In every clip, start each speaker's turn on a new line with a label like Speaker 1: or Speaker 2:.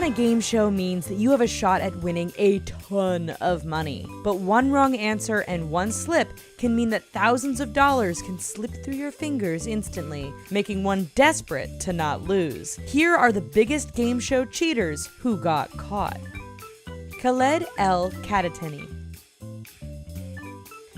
Speaker 1: on a game show means that you have a shot at winning a ton of money. But one wrong answer and one slip can mean that thousands of dollars can slip through your fingers instantly, making one desperate to not lose. Here are the biggest game show cheaters who got caught. Khaled El Katatini.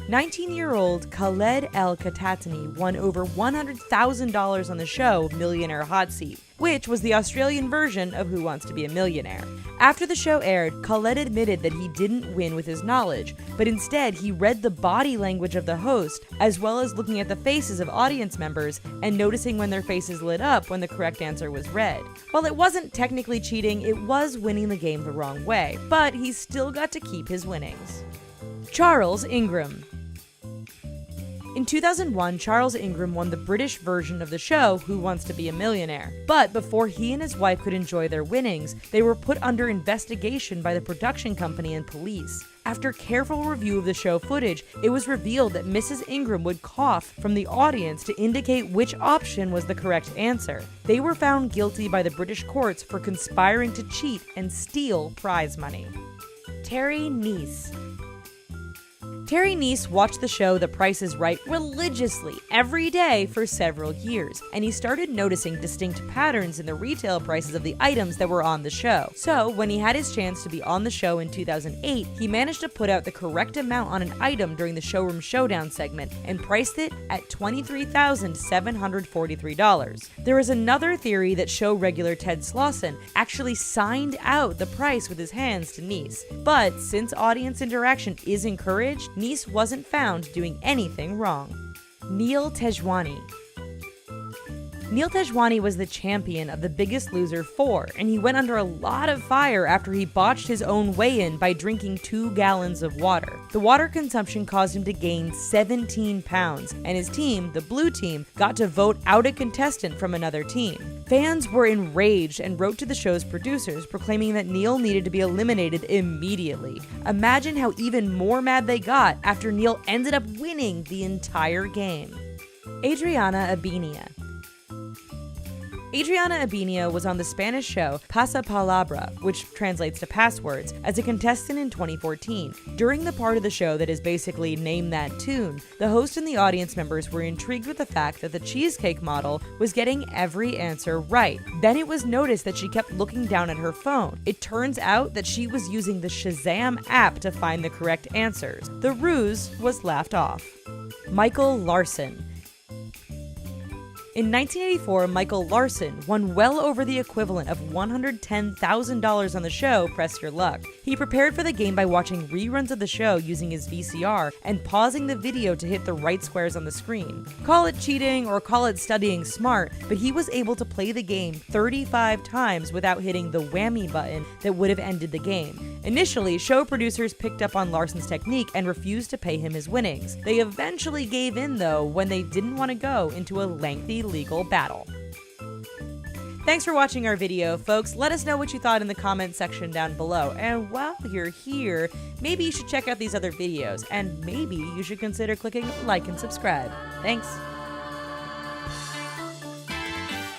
Speaker 1: 19-year-old Khaled El Katatini won over $100,000 on the show Millionaire Hot Seat, which was the Australian version of Who Wants to Be a Millionaire. After the show aired, Khaled admitted that he didn't win with his knowledge, but instead he read the body language of the host, as well as looking at the faces of audience members and noticing when their faces lit up when the correct answer was read. While it wasn't technically cheating, it was winning the game the wrong way, but he still got to keep his winnings. Charles Ingram. In 2001, Charles Ingram won the British version of the show Who Wants to Be a Millionaire. But before he and his wife could enjoy their winnings, they were put under investigation by the production company and police. After careful review of the show footage, it was revealed that Mrs. Ingram would cough from the audience to indicate which option was the correct answer. They were found guilty by the British courts for conspiring to cheat and steal prize money. Terry Neese. Terry Neese watched the show The Price is Right religiously every day for several years, and he started noticing distinct patterns in the retail prices of the items that were on the show. So, when he had his chance to be on the show in 2008, he managed to put out the correct amount on an item during the Showroom Showdown segment and priced it at $23,743. There is another theory that show regular Ted Larson actually signed out the price with his hands to Neese. But since audience interaction is encouraged, Neese wasn't found doing anything wrong. Neil Tejwani. Neil Tejwani was the champion of The Biggest Loser 4, and he went under a lot of fire after he botched his own weigh-in by drinking 2 gallons of water. The water consumption caused him to gain 17 pounds, and his team, the blue team, got to vote out a contestant from another team. Fans were enraged and wrote to the show's producers proclaiming that Neil needed to be eliminated immediately. Imagine how even more mad they got after Neil ended up winning the entire game. Adriana Abenia. Adriana Abenia was on the Spanish show Pasapalabra, which translates to passwords, as a contestant in 2014. During the part of the show that is basically Name That Tune, the host and the audience members were intrigued with the fact that the cheesecake model was getting every answer right. Then it was noticed that she kept looking down at her phone. It turns out that she was using the Shazam app to find the correct answers. The ruse was laughed off. Michael Larson. In 1984, Michael Larson won well over the equivalent of $110,000 on the show Press Your Luck. He prepared for the game by watching reruns of the show using his VCR and pausing the video to hit the right squares on the screen. Call it cheating or call it studying smart, but he was able to play the game 35 times without hitting the whammy button that would have ended the game. Initially, show producers picked up on Larson's technique and refused to pay him his winnings. They eventually gave in, though, when they didn't want to go into a lengthy legal battle. Thanks for watching our video, folks. Let us know what you thought in the comment section down below. And while you're here, maybe you should check out these other videos, and maybe you should consider clicking like and subscribe. Thanks.